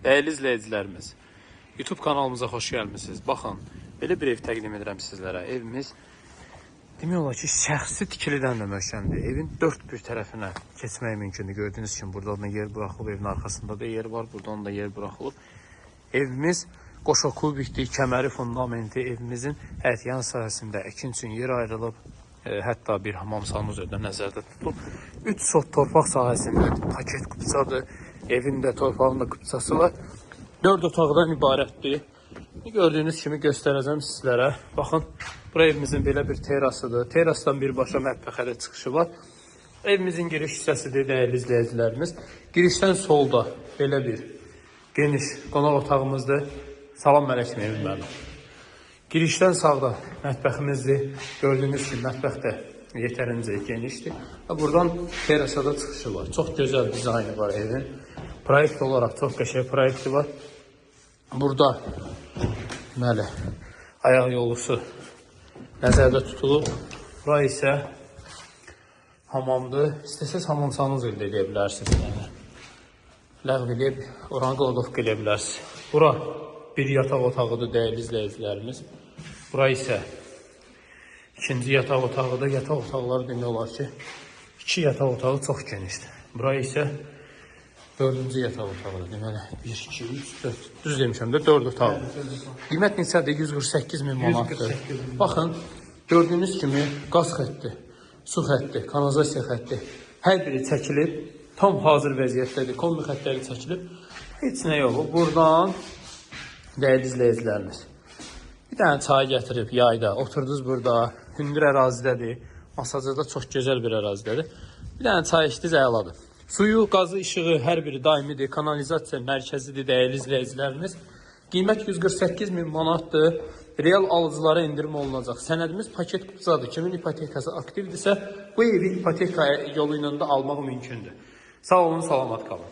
Değerli izleyicilerimiz, YouTube kanalımıza hoş gəlmisiniz. Baxın, belə bir ev təqdim edirəm sizlərə. Evimiz demək olar ki, şəxsi tikilidən də möhkəmdir. Evin dörd bir tərəfinə keçmək mümkündür. Gördüyünüz kimi burada da yer buraxılıb, evin arxasında da yer var, buradan da yer buraxılıb. Evimiz qoşa kubikdir, kəməri fundamenti, evimizin həyət yan sahəsində əkin üçün yer ayrılıb. Hətta bir hamam salonumuz da nəzərdə tutulub. 3 sot torpaq sahəsində paket qupçadır. Evin də torpağın da qupçası var. 4 otaqdan ibarətdir. Gördüyünüz kimi göstərəcəm sizlərə. Baxın, bura evimizin belə bir terasıdır. Terasdan birbaşa mətbəxə çıxışı var. Evimizin giriş hissəsidir, dəyərli izləyicilərimiz. Girişdən solda belə bir geniş qonaq otağımızdır. Salam mələkəm evim mənim. Girişdən sağda mətbəximizdir. Gördüyünüz kimi mətbəx də yetərincə genişdir. Buradan terasa da çıxışı var. Çox gözəl dizaynı var evin. Proyekt olarak çox qəşəng proyekti var. Burada deməli ayaq yolusu nəzərdə tutulub. Bura isə hamamdır. İstəsəz hamam salonunuz əldə edə bilərsiniz. Yəni ləğv edib oranı qolodovka edə bilərsiniz. Bura bir yataq otağıdır dəyərli izləyicilərimiz. Bura isə ikinci yataq otağıdır. Yataq otaqları demək olar ki, 2 yataq otağı çox genişdir. Bura isə 4-cü yataq otağıdır. Deməli 1, 2, 3, 4. Düz demişəm də 4 otaq. Qiymət neçədir? 148.000 manatdır. Baxın, gördüyünüz kimi qaz xətti, su xətti, kanalizasiya xətti hər biri çəkilib. Tam hazır vəziyyətdədir. Kombi xəttləri çəkilib. Heç nə yox. Buradan dəyərli izləyicilərimiz, bir dənə çay gətirib yayda oturdunuz burada. Hündür ərazidədir. Masajda çox gözəl bir ərazidədir. Bir dənə çay içdiniz, əladır. Suyu, qazı, işığı hər biri daimidir. Kanalizasiya mərkəzidir dəyərli izləyicilərimiz. Qiymət 148.000 manatdır. Real alıcılara indirim olunacaq. Sənədimiz paket qupçadır. Kimin ipotekası aktivdirsə, bu evi ipoteka yolu ilə də almaq mümkündür. Sağ olun, salamat qalın.